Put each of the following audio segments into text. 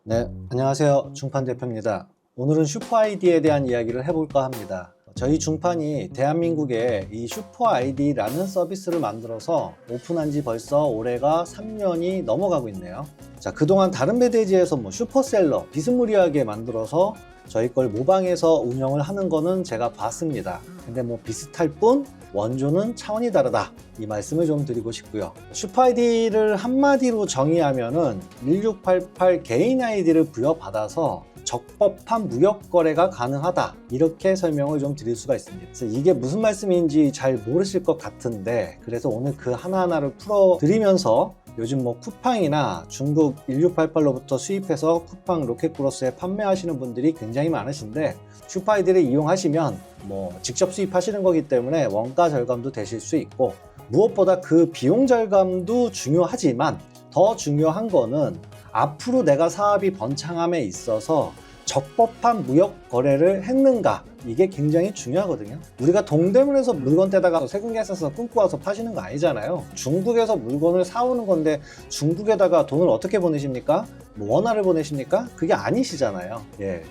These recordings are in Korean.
네, 안녕하세요. 중판 대표입니다. 오늘은 슈퍼아이디에 대한 이야기를 해볼까 합니다. 저희 중판이 대한민국에 이 슈퍼아이디라는 서비스를 만들어서 오픈한 지 벌써 올해가 3년이 넘어가고 있네요. 자, 그동안 다른 매대지에서 슈퍼셀러 비스무리하게 만들어서 저희 걸 모방해서 운영을 하는 거는 제가 봤습니다. 근데 비슷할 뿐 원조는 차원이 다르다, 이 말씀을 좀 드리고 싶고요. 슈퍼아이디를 한마디로 정의하면은 1688 개인 아이디를 부여받아서 적법한 무역 거래가 가능하다, 이렇게 설명을 좀 드릴 수가 있습니다. 그래서 이게 무슨 말씀인지 잘 모르실 것 같은데, 그래서 오늘 그 하나하나를 풀어 드리면서 요즘 쿠팡이나 중국 1688로부터 수입해서 쿠팡 로켓크로스에 판매하시는 분들이 굉장히 많으신데, 슈퍼아이디를 이용하시면 직접 수입하시는 거기 때문에 원가 절감도 되실 수 있고, 무엇보다 그 비용 절감도 중요하지만 더 중요한 거는 앞으로 내가 사업이 번창함에 있어서 적법한 무역 거래를 했는가, 이게 굉장히 중요하거든요. 우리가 동대문에서 물건 떼다가 세균가스 써서 끊고 와서 파시는 거 아니잖아요. 중국에서 물건을 사오는 건데 중국에다가 돈을 어떻게 보내십니까? 원화를 보내십니까? 그게 아니시잖아요.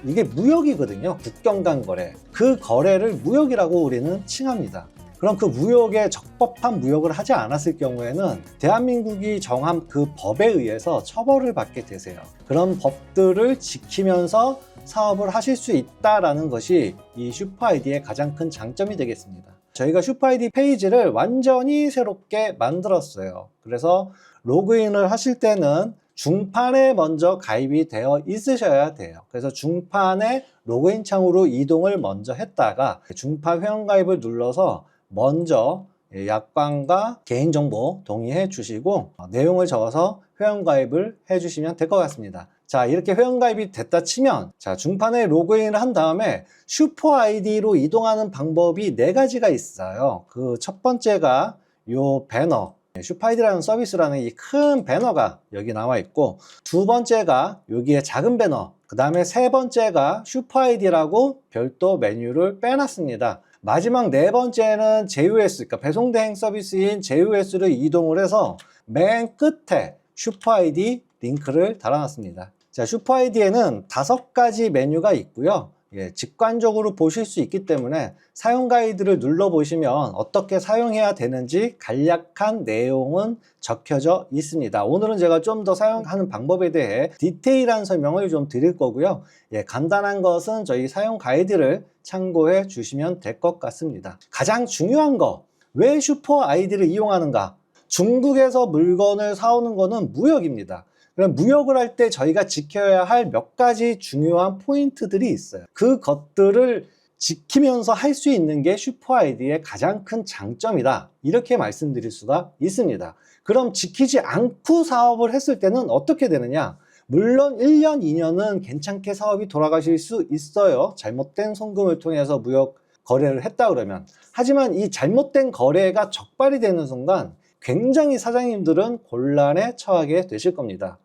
이게 무역이거든요. 국경 간 거래. 그 거래를 무역이라고 우리는 칭합니다. 그럼 그 무역에 적법한 무역을 하지 않았을 경우에는 대한민국이 정한 그 법에 의해서 처벌을 받게 되세요. 그런 법들을 지키면서 사업을 하실 수 있다는 것이 이 슈퍼아이디의 가장 큰 장점이 되겠습니다. 저희가 슈퍼아이디 페이지를 완전히 새롭게 만들었어요. 그래서 로그인을 하실 때는 중판에 먼저 가입이 되어 있으셔야 돼요. 그래서 중판의 로그인 창으로 이동을 먼저 했다가 중판 회원가입을 눌러서 먼저 약관과 개인정보 동의해 주시고 내용을 적어서 회원가입을 해 주시면 될 것 같습니다. 자, 이렇게 회원가입이 됐다 치면, 자, 중판에 로그인을 한 다음에 슈퍼아이디로 이동하는 방법이 4가지가 있어요. 그 첫 번째가 요 배너, 슈퍼아이디라는 서비스라는 이 큰 배너가 여기 나와 있고, 두 번째가 여기에 작은 배너, 그 다음에 세 번째가 슈퍼아이디라고 별도 메뉴를 빼놨습니다. 마지막 4번째는 JOS, 그러니까 배송대행 서비스인 JOS를 이동을 해서 맨 끝에 슈퍼아이디 링크를 달아놨습니다. 자, 슈퍼아이디에는 5가지 메뉴가 있고요. 직관적으로 보실 수 있기 때문에 사용 가이드를 눌러보시면 어떻게 사용해야 되는지 간략한 내용은 적혀져 있습니다. 오늘은 제가 좀 더 사용하는 방법에 대해 디테일한 설명을 좀 드릴 거고요. 간단한 것은 저희 사용 가이드를 참고해 주시면 될 것 같습니다. 가장 중요한 거, 왜 슈퍼아이디를 이용하는가? 중국에서 물건을 사오는 거는 무역입니다. 그럼 무역을 할 때 저희가 지켜야 할 몇 가지 중요한 포인트들이 있어요. 그것들을 지키면서 할 수 있는 게 슈퍼아이디의 가장 큰 장점이다, 이렇게 말씀드릴 수가 있습니다. 그럼 지키지 않고 사업을 했을 때는 어떻게 되느냐? 물론 1년, 2년은 괜찮게 사업이 돌아가실 수 있어요. 잘못된 송금을 통해서 무역 거래를 했다 그러면. 하지만 이 잘못된 거래가 적발이 되는 순간 굉장히 사장님들은 곤란에 처하게 되실 겁니다.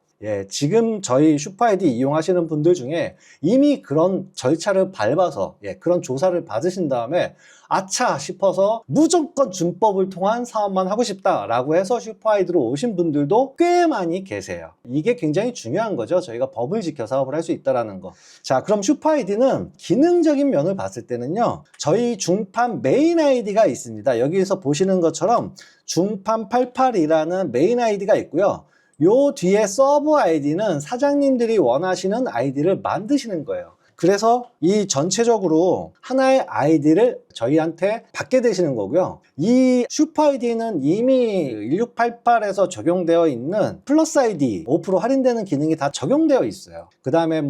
지금 저희 슈퍼아이디 이용하시는 분들 중에 이미 그런 절차를 밟아서 그런 조사를 받으신 다음에 아차 싶어서 무조건 준법을 통한 사업만 하고 싶다라고 해서 슈퍼아이디로 오신 분들도 꽤 많이 계세요. 이게 굉장히 중요한 거죠. 저희가 법을 지켜 사업을 할 수 있다는 거. 자, 그럼 슈퍼아이디는 기능적인 면을 봤을 때는요, 저희 중판 메인 아이디가 있습니다. 여기에서 보시는 것처럼 중판 88이라는 메인 아이디가 있고요. 요 뒤에 서브 아이디는 사장님들이 원하시는 아이디를 만드시는 거예요. 그래서 이 전체적으로 하나의 아이디를 저희한테 받게 되시는 거고요. 이 슈퍼아이디는 이미 1688에서 적용되어 있는 플러스 아이디 5% 할인되는 기능이 다 적용되어 있어요. 그 다음에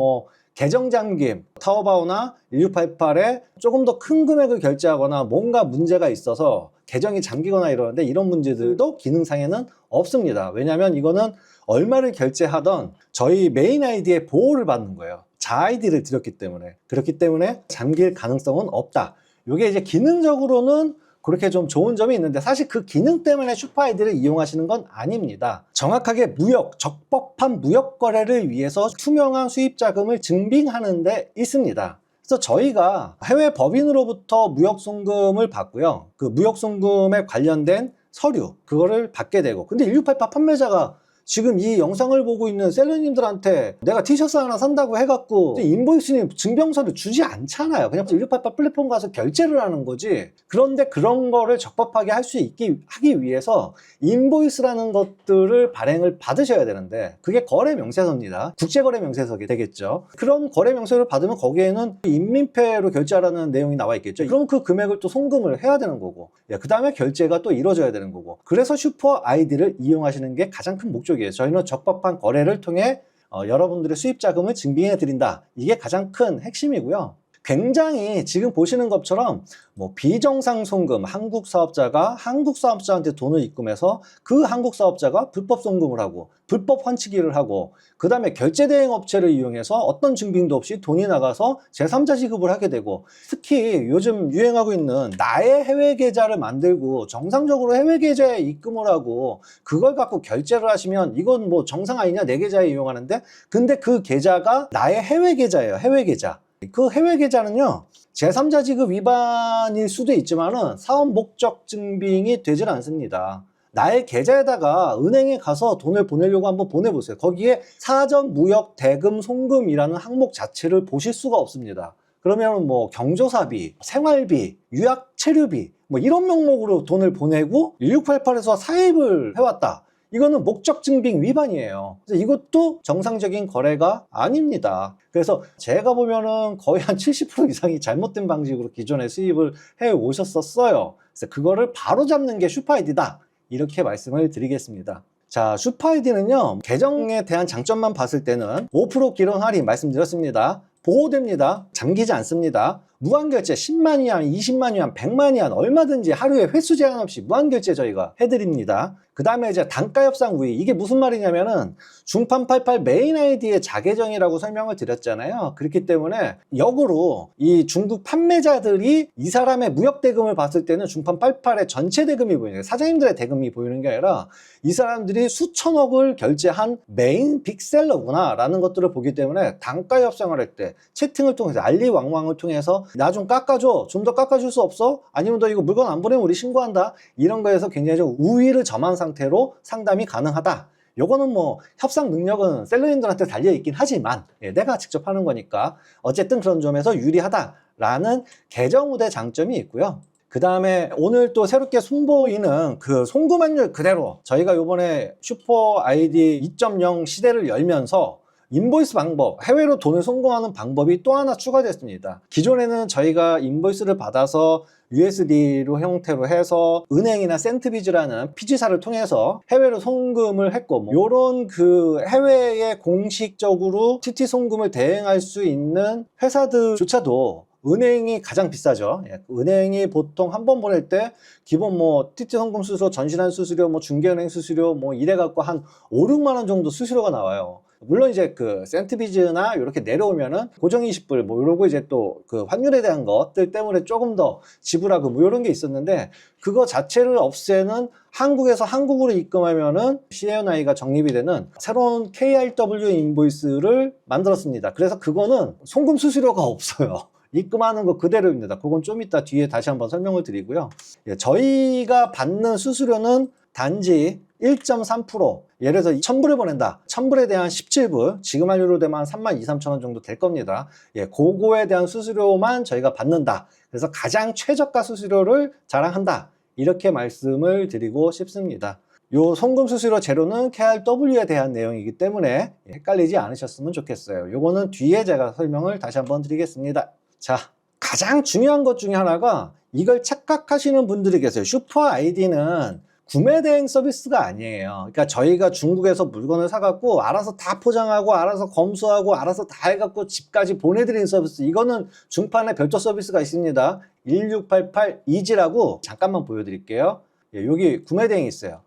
계정 잠김, 타오바오나 1688에 조금 더 큰 금액을 결제하거나 뭔가 문제가 있어서 계정이 잠기거나 이러는데, 이런 문제들도 기능상에는 없습니다. 왜냐하면 이거는 얼마를 결제하던 저희 메인 아이디의 보호를 받는 거예요. 자 아이디를 드렸기 때문에. 그렇기 때문에 잠길 가능성은 없다. 이게 이제 기능적으로는 그렇게 좀 좋은 점이 있는데, 사실 그 기능 때문에 슈퍼아이디를 이용하시는 건 아닙니다. 정확하게 적법한 무역 거래를 위해서 투명한 수입 자금을 증빙하는 데 있습니다. 그래서 저희가 해외 법인으로부터 무역 송금을 받고요. 그 무역 송금에 관련된 서류, 그거를 받게 되고, 근데 1688 판매자가 지금 이 영상을 보고 있는 셀러님들한테 내가 티셔츠 하나 산다고 해갖고 인보이스니 증명서를 주지 않잖아요. 그냥 1688 플랫폼 가서 결제를 하는 거지. 그런데 그런 거를 적법하게 할 수 있게 하기 위해서 인보이스라는 것들을 발행을 받으셔야 되는데 그게 거래 명세서입니다. 국제거래 명세서가 되겠죠. 그런 거래 명세서를 받으면 거기에는 인민폐로 결제하라는 내용이 나와 있겠죠. 그럼 그 금액을 또 송금을 해야 되는 거고, 그 다음에 결제가 또 이루어져야 되는 거고. 그래서 슈퍼 아이디를 이용하시는 게 가장 큰 목적이에요. 저희는 적법한 거래를 통해 여러분들의 수입 자금을 증빙해 드린다. 이게 가장 큰 핵심이고요. 굉장히 지금 보시는 것처럼 뭐 비정상 송금, 한국 사업자가 한국 사업자한테 돈을 입금해서 그 한국 사업자가 불법 송금을 하고 불법 환치기를 하고 그 다음에 결제 대행 업체를 이용해서 어떤 증빙도 없이 돈이 나가서 제3자 지급을 하게 되고, 특히 요즘 유행하고 있는 나의 해외 계좌를 만들고 정상적으로 해외 계좌에 입금을 하고 그걸 갖고 결제를 하시면 이건 뭐 정상 아니냐, 내 계좌에 이용하는데, 근데 그 계좌가 나의 해외 계좌예요. 해외 계좌. 그 해외 계좌는요, 제3자 지급 위반일 수도 있지만은 사업 목적 증빙이 되질 않습니다. 나의 계좌에다가 은행에 가서 돈을 보내려고 한번 보내보세요. 거기에 사전 무역 대금 송금이라는 항목 자체를 보실 수가 없습니다. 그러면 뭐 경조사비, 생활비, 유학 체류비 뭐 이런 명목으로 돈을 보내고 1688에서 사입을 해왔다. 이거는 목적 증빙 위반이에요. 그래서 이것도 정상적인 거래가 아닙니다. 그래서 제가 보면은 거의 한 70% 이상이 잘못된 방식으로 기존에 수입을 해 오셨었어요. 그래서 그거를 바로 잡는 게 슈퍼아이디다. 이렇게 말씀을 드리겠습니다. 자, 슈퍼아이디는요, 계정에 대한 장점만 봤을 때는 5% 기본 할인 말씀드렸습니다. 보호됩니다. 잠기지 않습니다. 무한결제 10만 위안, 20만 위안, 100만 위안 얼마든지 하루에 횟수 제한 없이 무한결제 저희가 해드립니다. 그 다음에 이제 단가 협상 우위. 이게 무슨 말이냐면은 중판 88 메인 아이디의 자계정이라고 설명을 드렸잖아요. 그렇기 때문에 역으로 이 중국 판매자들이 이 사람의 무역 대금을 봤을 때는 중판 88의 전체 대금이 보이는 거예요. 사장님들의 대금이 보이는 게 아니라 이 사람들이 수천억을 결제한 메인 빅셀러구나 라는 것들을 보기 때문에 단가 협상을 할 때 채팅을 통해서 알리왕왕을 통해서 나 좀 깎아줘, 좀 더 깎아줄 수 없어? 아니면 너 이거 물건 안 보내면 우리 신고한다. 이런 거에서 굉장히 좀 우위를 점한 상태로 상담이 가능하다. 요거는 뭐 협상 능력은 셀러님들한테 달려있긴 하지만 내가 직접 하는 거니까 어쨌든 그런 점에서 유리하다라는 계정 우대 장점이 있고요. 그 다음에 오늘 또 새롭게 선보이는 그 송금환율 그대로, 저희가 요번에 슈퍼 아이디 2.0 시대를 열면서 인보이스 방법, 해외로 돈을 송금하는 방법이 또 하나 추가됐습니다. 기존에는 저희가 인보이스를 받아서 USD로 형태로 해서 은행이나 센트비즈라는 피지사를 통해서 해외로 송금을 했고, 뭐 요런 그 해외에 공식적으로 TT 송금을 대행할 수 있는 회사들조차도 은행이 가장 비싸죠. 은행이 보통 한 번 보낼 때 기본 뭐 TT 송금 수수료, 전신한 수수료, 뭐 중개은행 수수료 뭐 이래 갖고 한 5, 6만 원 정도 수수료가 나와요. 물론 이제 그 센트비즈나 이렇게 내려오면은 고정 20불 뭐 이러고 이제 또 그 환율에 대한 것들 때문에 조금 더 지불하고 뭐 이런 게 있었는데, 그거 자체를 없애는, 한국에서 한국으로 입금하면은 CNI가 적립이 되는 새로운 KRW 인보이스를 만들었습니다. 그래서 그거는 송금 수수료가 없어요. 입금하는 거 그대로입니다. 그건 좀 이따 뒤에 다시 한번 설명을 드리고요. 저희가 받는 수수료는 단지 1.3%, 예를 들어서 1000불을 보낸다. 1000불에 대한 17불, 지금 환율로 되면 32,000~33,000원 정도 될 겁니다. 그거에 대한 수수료만 저희가 받는다. 그래서 가장 최저가 수수료를 자랑한다. 이렇게 말씀을 드리고 싶습니다. 요 송금 수수료 재료는 KRW에 대한 내용이기 때문에 헷갈리지 않으셨으면 좋겠어요. 요거는 뒤에 제가 설명을 다시 한번 드리겠습니다. 자, 가장 중요한 것 중에 하나가 이걸 착각하시는 분들이 계세요. 슈퍼 아이디는 구매 대행 서비스가 아니에요. 그러니까 저희가 중국에서 물건을 사갖고 알아서 다 포장하고 알아서 검수하고 알아서 다 해갖고 집까지 보내드리는 서비스, 이거는 중판에 별도 서비스가 있습니다. 1688 이지라고 잠깐만 보여드릴게요. 여기 구매 대행이 있어요.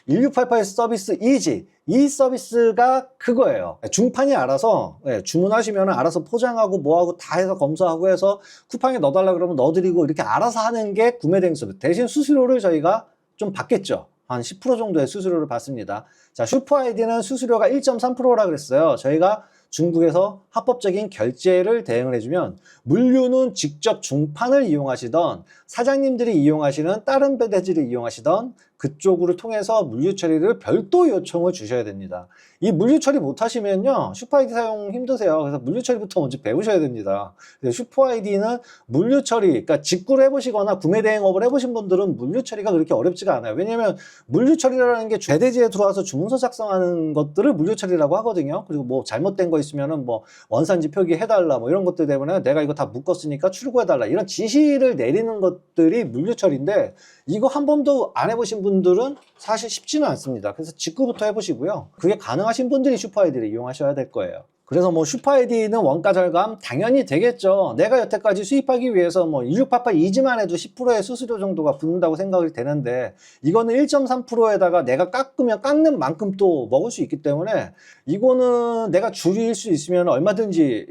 1688 서비스 이지, 이 서비스가 그거예요. 중판이 알아서 주문하시면 알아서 포장하고 뭐하고 다 해서 검수하고 해서 쿠팡에 넣어달라 그러면 넣어드리고 이렇게 알아서 하는 게 구매 대행 서비스. 대신 수수료를 저희가 좀 받겠죠. 한 10% 정도의 수수료를 받습니다. 자, 슈퍼 아이디는 수수료가 1.3%라 그랬어요. 저희가 중국에서 합법적인 결제를 대행을 해주면 물류는 직접 중판을 이용하시던 사장님들이 이용하시는 다른 배대지를 이용하시던 그쪽으로 통해서 물류 처리를 별도 요청을 주셔야 됩니다. 이 물류 처리 못 하시면요, 슈퍼아이디 사용 힘드세요. 그래서 물류 처리부터 먼저 배우셔야 됩니다. 슈퍼아이디는 물류 처리, 그러니까 직구를 해보시거나 구매 대행업을 해보신 분들은 물류 처리가 그렇게 어렵지가 않아요. 왜냐면 물류 처리라는 게 배대지에 들어와서 주문서 작성하는 것들을 물류 처리라고 하거든요. 그리고 뭐 잘못된 거 있으면은 뭐 원산지 표기해달라 뭐 이런 것들 때문에 내가 이거 다 묶었으니까 출고해달라 이런 지시를 내리는 것들이 물류 처리인데, 이거 한 번도 안 해보신 분들은 사실 쉽지는 않습니다. 그래서 직구부터 해보시고요. 그게 가능하신 분들이 슈퍼아이디를 이용하셔야 될 거예요. 그래서 뭐 슈퍼아이디는 원가 절감 당연히 되겠죠. 내가 여태까지 수입하기 위해서 뭐 1688 이지만 해도 10%의 수수료 정도가 붙는다고 생각이 되는데, 이거는 1.3%에다가 내가 깎으면 깎는 만큼 또 먹을 수 있기 때문에 이거는 내가 줄일 수 있으면 얼마든지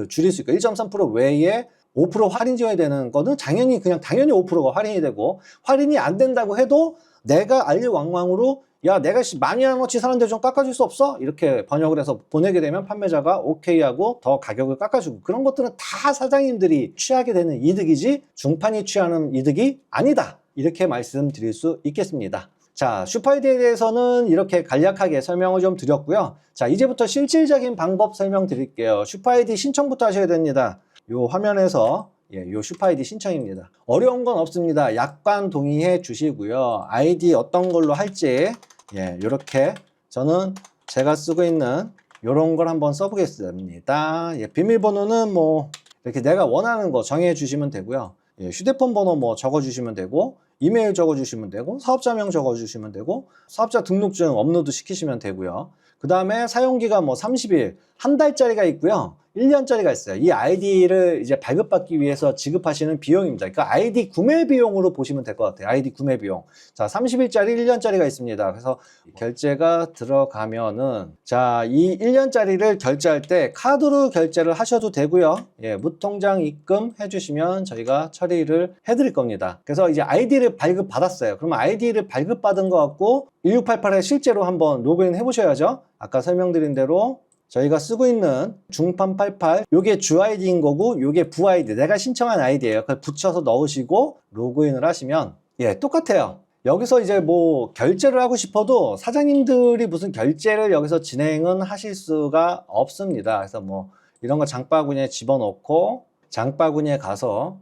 줄일 수 있고, 1.3% 외에 5% 할인 지어야 되는 거는 당연히 5%가 할인이 되고, 할인이 안 된다고 해도 내가 알리왕왕으로 야, 내가 12,000원어치 사는데 좀 깎아줄 수 없어? 이렇게 번역을 해서 보내게 되면 판매자가 오케이 하고 더 가격을 깎아주고, 그런 것들은 다 사장님들이 취하게 되는 이득이지 중판이 취하는 이득이 아니다, 이렇게 말씀드릴 수 있겠습니다. 자, 슈퍼아이디에 대해서는 이렇게 간략하게 설명을 좀 드렸고요. 자, 이제부터 실질적인 방법 설명드릴게요. 슈퍼아이디 신청부터 하셔야 됩니다. 요 화면에서 요 슈퍼아이디 신청입니다. 어려운 건 없습니다. 약관 동의해 주시고요. 아이디 어떤 걸로 할지 요렇게 저는 제가 쓰고 있는 요런 걸 한번 써보겠습니다. 비밀번호는 뭐 이렇게 내가 원하는 거 정해 주시면 되고요. 휴대폰 번호 뭐 적어 주시면 되고, 이메일 적어 주시면 되고, 사업자명 적어 주시면 되고, 사업자 등록증 업로드 시키시면 되고요. 그 다음에 사용기간 뭐 30일, 한 달짜리가 있고요. 1년짜리가 있어요. 이 아이디를 이제 발급받기 위해서 지급하시는 비용입니다. 그러니까 아이디 구매 비용으로 보시면 될 것 같아요. 아이디 구매 비용. 자, 30일짜리, 1년짜리가 있습니다. 그래서 결제가 들어가면은, 자, 이 1년짜리를 결제할 때 카드로 결제를 하셔도 되고요. 무통장 입금 해주시면 저희가 처리를 해드릴 겁니다. 그래서 이제 아이디를 발급받았어요. 그러면 아이디를 발급받은 것 같고 1688에 실제로 한번 로그인 해보셔야죠. 아까 설명드린 대로 저희가 쓰고 있는 중판 88, 요게 주 아이디인 거고, 요게 부 아이디, 내가 신청한 아이디예요. 그걸 붙여서 넣으시고 로그인을 하시면 똑같아요. 여기서 이제 뭐 결제를 하고 싶어도 사장님들이 무슨 결제를 여기서 진행은 하실 수가 없습니다. 그래서 뭐 이런 거 장바구니에 집어넣고 장바구니에 가서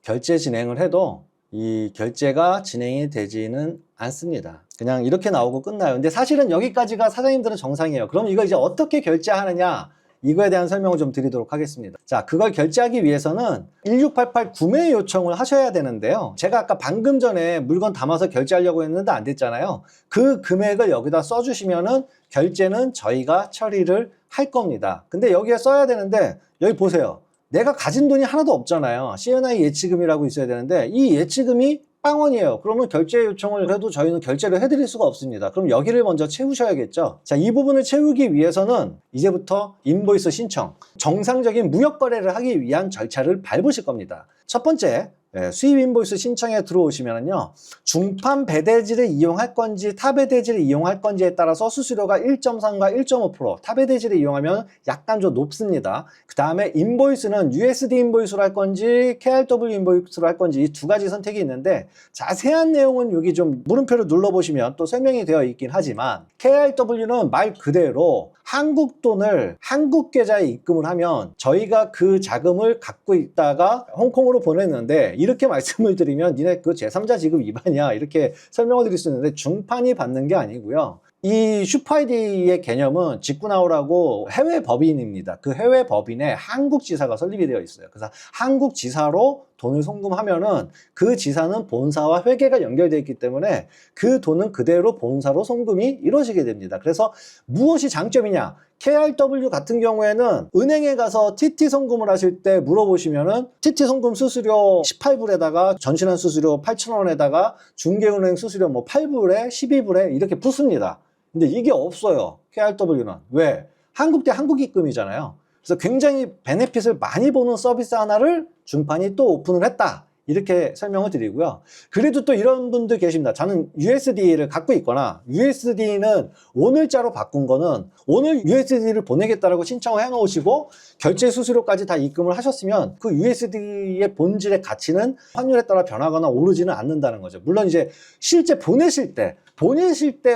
결제 진행을 해도 이 결제가 진행이 되지는 않습니다. 그냥 이렇게 나오고 끝나요. 근데 사실은 여기까지가 사장님들은 정상이에요. 그럼 이거 이제 어떻게 결제하느냐, 이거에 대한 설명을 좀 드리도록 하겠습니다. 자, 그걸 결제하기 위해서는 1688 구매 요청을 하셔야 되는데요. 제가 아까 방금 전에 물건 담아서 결제하려고 했는데 안 됐잖아요. 그 금액을 여기다 써주시면은 결제는 저희가 처리를 할 겁니다. 근데 여기에 써야 되는데, 여기 보세요. 내가 가진 돈이 하나도 없잖아요. C&I 예치금이라고 있어야 되는데 이 예치금이 빵원이에요. 그러면 결제 요청을 해도 저희는 결제를 해드릴 수가 없습니다. 그럼 여기를 먼저 채우셔야겠죠. 자, 이 부분을 채우기 위해서는 이제부터 인보이스 신청, 정상적인 무역 거래를 하기 위한 절차를 밟으실 겁니다. 첫 번째, 수입 인보이스 신청에 들어오시면요, 중판 배대지를 이용할 건지 타 배대지를 이용할 건지에 따라서 수수료가 1.3과 1.5%, 타 배대지를 이용하면 약간 좀 높습니다. 그 다음에 인보이스는 USD 인보이스로 할 건지 KRW 인보이스로 할 건지 이 두 가지 선택이 있는데, 자세한 내용은 여기 좀 물음표를 눌러보시면 또 설명이 되어 있긴 하지만, KRW는 말 그대로 한국 돈을 한국 계좌에 입금을 하면 저희가 그 자금을 갖고 있다가 홍콩으로 보냈는데, 이렇게 말씀을 드리면 니네 그 제3자 지급 위반이야 이렇게 설명을 드릴 수 있는데, 중판이 받는 게 아니고요. 이 슈퍼아이디의 개념은 직구 나오라고 해외 법인입니다. 그 해외 법인에 한국 지사가 설립이 되어 있어요. 그래서 한국 지사로 돈을 송금하면은 그 지사는 본사와 회계가 연결되어 있기 때문에 그 돈은 그대로 본사로 송금이 이루어지게 됩니다. 그래서 무엇이 장점이냐? KRW 같은 경우에는 은행에 가서 TT 송금을 하실 때 물어보시면은 TT 송금 수수료 18불에다가 전신한 수수료 8,000원에다가 중개은행 수수료 뭐 8불에 12불에 이렇게 붙습니다. 근데 이게 없어요. KRW는. 왜? 한국 대 한국 입금이잖아요. 그래서 굉장히 베네핏을 많이 보는 서비스 하나를 중판이 또 오픈을 했다, 이렇게 설명을 드리고요. 그래도 또 이런 분들 계십니다. 저는 USD를 갖고 있거나 USD는 오늘자로 바꾼 거는 오늘 USD를 보내겠다라고 신청을 해 놓으시고 결제 수수료까지 다 입금을 하셨으면 그 USD의 본질의 가치는 환율에 따라 변하거나 오르지는 않는다는 거죠. 물론 이제 실제 보내실 때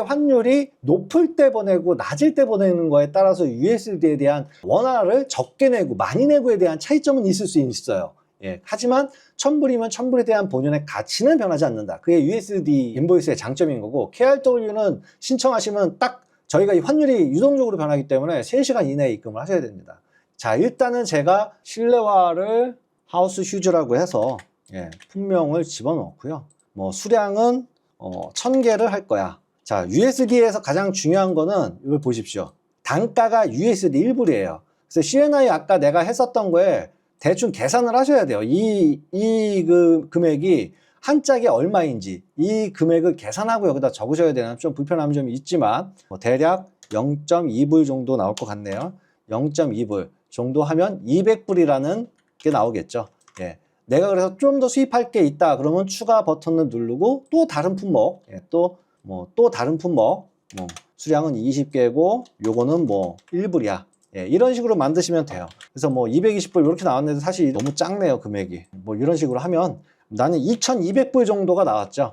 환율이 높을 때 보내고 낮을 때 보내는 거에 따라서 USD에 대한 원화를 적게 내고 많이 내고에 대한 차이점은 있을 수 있어요. 예, 하지만 1000불이면 1000불에 대한 본연의 가치는 변하지 않는다. 그게 USD 인보이스의 장점인 거고, KRW는 신청하시면 딱 저희가 이 환율이 유동적으로 변하기 때문에 3시간 이내에 입금을 하셔야 됩니다. 자, 일단은 제가 실내화를 하우스 휴즈라고 해서 품명을 집어넣고요. 뭐 수량은 1000개를 할 거야. 자, USD에서 가장 중요한 거는 이걸 보십시오. 단가가 USD 1불이에요. 그래서 CNI 아까 내가 했었던 거에 대충 계산을 하셔야 돼요. 그 금액이 한 짝이 얼마인지 이 금액을 계산하고 여기다 적으셔야 되는 좀 불편함이 좀 있지만 대략 0.2불 정도 나올 것 같네요. 0.2불 정도 하면 200불이라는 게 나오겠죠. 예. 내가 그래서 좀 더 수입할 게 있다 그러면 추가 버튼을 누르고 또 다른 품목, 또 다른 품목, 수량은 20개고 요거는 1불이야. 이런 식으로 만드시면 돼요. 그래서 220불 이렇게 나왔는데 사실 너무 작네요, 금액이. 이런 식으로 하면 나는 2200불 정도가 나왔죠.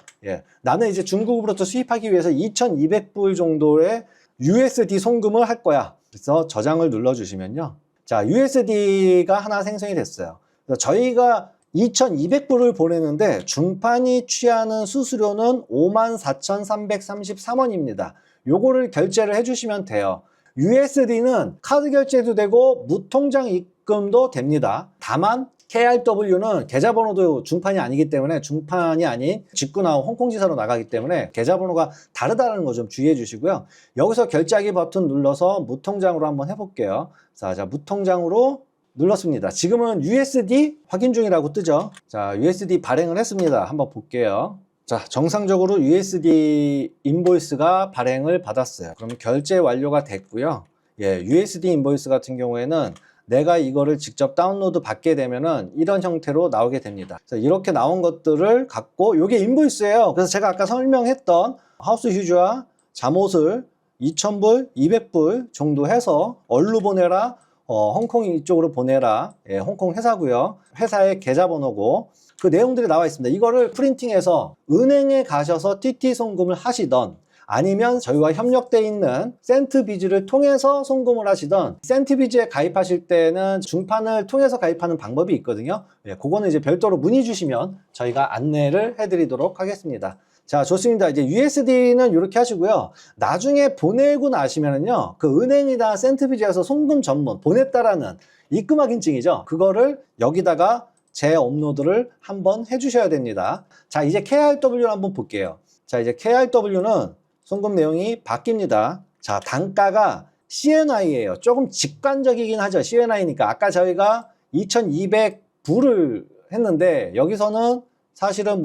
나는 이제 중국으로부터 수입하기 위해서 2200불 정도의 USD 송금을 할 거야. 그래서 저장을 눌러주시면요. 자, USD가 하나 생성이 됐어요. 그래서 저희가 2200불을 보내는데 중판이 취하는 수수료는 54,333원입니다. 요거를 결제를 해주시면 돼요. USD는 카드 결제도 되고 무통장 입금도 됩니다. 다만 KRW는 계좌번호도 중판이 아니기 때문에 중판이 아닌 직구나우 홍콩지사로 나가기 때문에 계좌번호가 다르다는 거 좀 주의해 주시고요. 여기서 결제하기 버튼 눌러서 무통장으로 한번 해볼게요. 자, 무통장으로 눌렀습니다. 지금은 USD 확인 중이라고 뜨죠. 자, USD 발행을 했습니다. 한번 볼게요. 자, 정상적으로 USD 인보이스가 발행을 받았어요. 그럼 결제 완료가 됐고요. USD 인보이스 같은 경우에는 내가 이거를 직접 다운로드 받게 되면은 이런 형태로 나오게 됩니다. 그래서 이렇게 나온 것들을 갖고 이게 인보이스예요. 그래서 제가 아까 설명했던 하우스 휴즈와 잠옷을 2000불, 200불 정도 해서 얼루 보내라, 홍콩 이쪽으로 보내라. 홍콩 회사고요. 회사의 계좌번호고 그 내용들이 나와 있습니다. 이거를 프린팅해서 은행에 가셔서 TT 송금을 하시던 아니면 저희와 협력되어 있는 센트비즈를 통해서 송금을 하시던 센트비즈에 가입하실 때는 중판을 통해서 가입하는 방법이 있거든요. 그거는 이제 별도로 문의 주시면 저희가 안내를 해드리도록 하겠습니다. 자, 좋습니다. 이제 USD는 이렇게 하시고요. 나중에 보내고 나시면은요, 그 은행이나 센트비즈에서 송금 전문, 보냈다라는 입금 확인증이죠. 그거를 여기다가 재업로드를 한번 해주셔야 됩니다. 자, 이제 KRW를 한번 볼게요. 자, 이제 KRW는 송금 내용이 바뀝니다. 자, 단가가 CNI예요. 조금 직관적이긴 하죠. CNI니까. 아까 저희가 2200불을 했는데 여기서는 사실은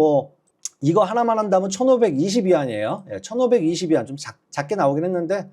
이거 하나만 한다면 1520위안이에요. 1520위안 좀 작게 나오긴 했는데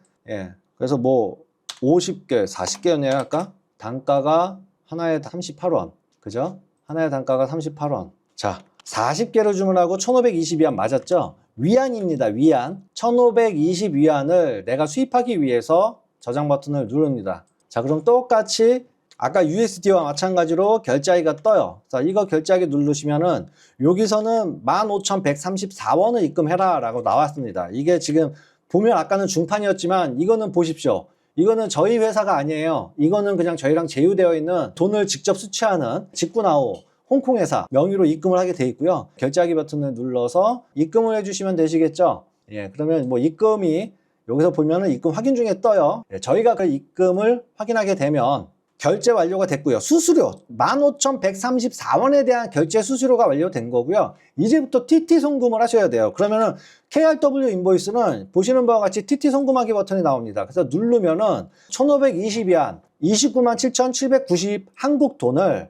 그래서 50개, 40개였네요. 아까 단가가 하나에 38원. 그죠? 하나의 단가가 38원. 자, 40개를 주문하고 1520위안 맞았죠? 위안입니다. 위안. 1520위안을 내가 수입하기 위해서 저장 버튼을 누릅니다. 자, 그럼 똑같이 아까 USD와 마찬가지로 결제하기가 떠요. 자, 이거 결제하기 누르시면은 여기서는 15,134원을 입금해라 라고 나왔습니다. 이게 지금 보면 아까는 중판이었지만 이거는 보십시오. 이거는 저희 회사가 아니에요. 이거는 그냥 저희랑 제휴되어 있는 돈을 직접 수취하는 직구나우 홍콩 회사 명의로 입금을 하게 돼 있고요. 결제하기 버튼을 눌러서 입금을 해주시면 되시겠죠. 그러면 입금이 여기서 보면은 입금 확인 중에 떠요. 저희가 그 입금을 확인하게 되면 결제 완료가 됐고요. 수수료 15,134원에 대한 결제 수수료가 완료된 거고요. 이제부터 TT 송금을 하셔야 돼요. 그러면은 KRW 인보이스는 보시는 바와 같이 TT 송금하기 버튼이 나옵니다. 그래서 누르면은 1520위안 297,790 한국 돈을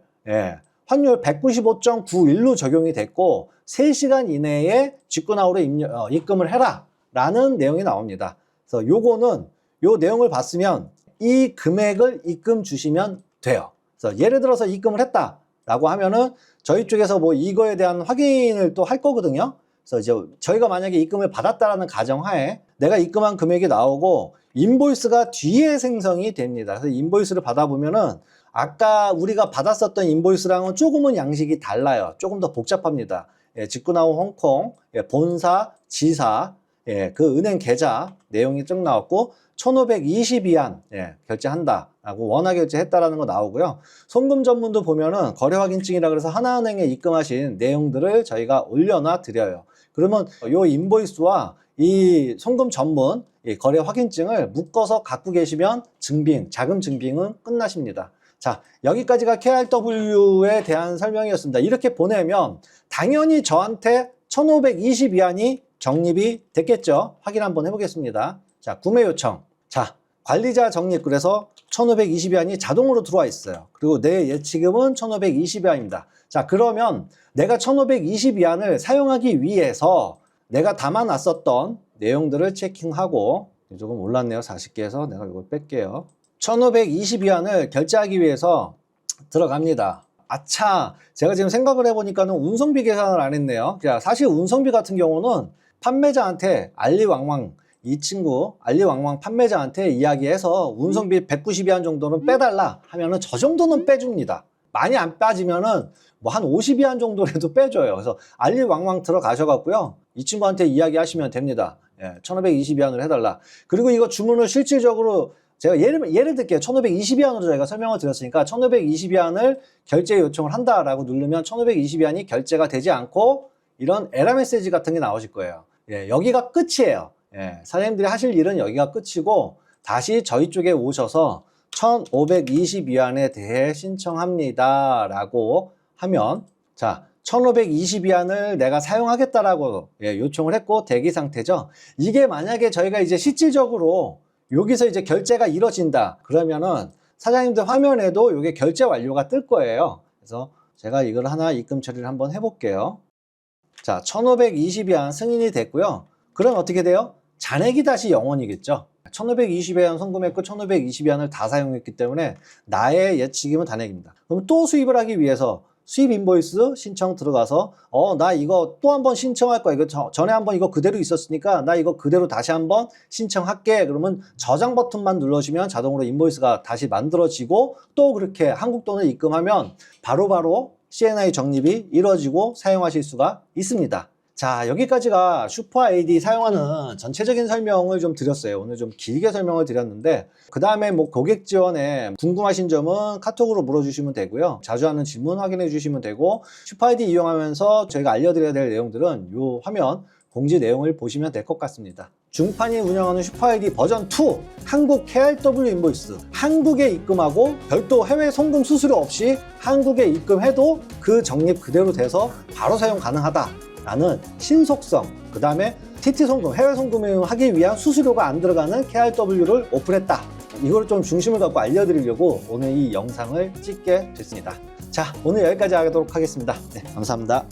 환율 195.91로 적용이 됐고 3시간 이내에 직구나우로 입금을 해라 라는 내용이 나옵니다. 그래서 요거는 요 내용을 봤으면 이 금액을 입금 주시면 돼요. 그래서 예를 들어서 입금을 했다. 라고 하면은 저희 쪽에서 뭐 이거에 대한 확인을 또 할 거거든요. 그래서 이제 저희가 만약에 입금을 받았다라는 가정하에 내가 입금한 금액이 나오고 인보이스가 뒤에 생성이 됩니다. 그래서 인보이스를 받아보면은 아까 우리가 받았었던 인보이스랑은 조금은 양식이 달라요. 조금 더 복잡합니다. 예, 직구나우 홍콩, 예, 본사, 지사, 예, 그 은행 계좌 내용이 쭉 나왔고 1520위안 예, 결제한다 라고 원화 결제했다라는 거 나오고요. 송금 전문도 보면은 거래 확인증이라 그래서 하나은행에 입금하신 내용들을 저희가 올려놔 드려요. 그러면 요 인보이스와 이 송금 전문 이 거래 확인증을 묶어서 갖고 계시면 증빙, 자금 증빙은 끝나십니다. 자, 여기까지가 KRW에 대한 설명이었습니다. 이렇게 보내면 당연히 저한테 1520위안이 적립이 됐겠죠. 확인 한번 해보겠습니다. 자, 구매 요청. 자, 관리자 적립. 그래서 1520위안이 자동으로 들어와 있어요. 그리고 내 예치금은 1520위안입니다. 자, 그러면 내가 1520위안을 사용하기 위해서 내가 담아놨었던 내용들을 체킹하고, 조금 올랐네요. 40개에서 내가 이걸 뺄게요. 1520위안을 결제하기 위해서 들어갑니다. 아차, 제가 지금 생각을 해보니까는 운송비 계산을 안 했네요. 사실 운송비 같은 경우는 판매자한테 알리왕왕, 이 친구 알리왕왕 판매자한테 이야기해서 운송비 190위안 정도는 빼달라 하면은 저 정도는 빼줍니다. 많이 안 빠지면은 뭐 한 50위안 정도라도 빼줘요. 그래서 알리왕왕 들어가셔갖고요, 이 친구한테 이야기하시면 됩니다. 예, 1520위안을 해달라. 그리고 이거 주문을 실질적으로 제가 예를 들게요. 1520위안으로 저희가 설명을 드렸으니까 1520위안을 결제 요청을 한다라고 누르면 1520위안이 결제가 되지 않고 이런 에러 메시지 같은 게 나오실 거예요. 예, 여기가 끝이에요. 예, 사장님들이 하실 일은 여기가 끝이고 다시 저희 쪽에 오셔서 1520위안에 대해 신청합니다 라고 하면, 자, 1520위안을 내가 사용하겠다라고 예, 요청을 했고 대기 상태죠. 이게 만약에 저희가 이제 실질적으로 여기서 이제 결제가 이루어진다 그러면은 사장님들 화면에도 이게 결제 완료가 뜰 거예요. 그래서 제가 이걸 하나 입금 처리를 한번 해볼게요. 자, 1520위안 승인이 됐고요. 그럼 어떻게 돼요? 잔액이 다시 0원이겠죠. 1520위안 송금했고 1520위안을 다 사용했기 때문에 나의 예치금은 단액입니다. 그럼 또 수입을 하기 위해서 수입 인보이스 신청 들어가서 나 이거 또 한번 신청할 거야. 이거 전에 한번 이거 그대로 있었으니까 나 이거 그대로 다시 한번 신청할게. 그러면 저장 버튼만 눌러주면 자동으로 인보이스가 다시 만들어지고 또 그렇게 한국 돈을 입금하면 바로바로 CNI 적립이 이루어지고 사용하실 수가 있습니다. 자, 여기까지가 슈퍼 아이디 사용하는 전체적인 설명을 좀 드렸어요. 오늘 좀 길게 설명을 드렸는데 그 다음에 뭐 고객 지원에 궁금하신 점은 카톡으로 물어주시면 되고요. 자주 하는 질문 확인해 주시면 되고, 슈퍼 아이디 이용하면서 저희가 알려드려야 될 내용들은 이 화면 공지 내용을 보시면 될 것 같습니다. 중판이 운영하는 슈퍼 아이디 버전 2 한국 KRW 인보이스, 한국에 입금하고 별도 해외 송금 수수료 없이 한국에 입금해도 그 적립 그대로 돼서 바로 사용 가능하다 라는 신속성, 그 다음에 TT 송금, 해외 송금을 하기 위한 수수료가 안 들어가는 KRW를 오픈했다. 이걸 좀 중심을 갖고 알려드리려고 오늘 이 영상을 찍게 됐습니다. 자, 오늘 여기까지 하도록 하겠습니다. 네, 감사합니다.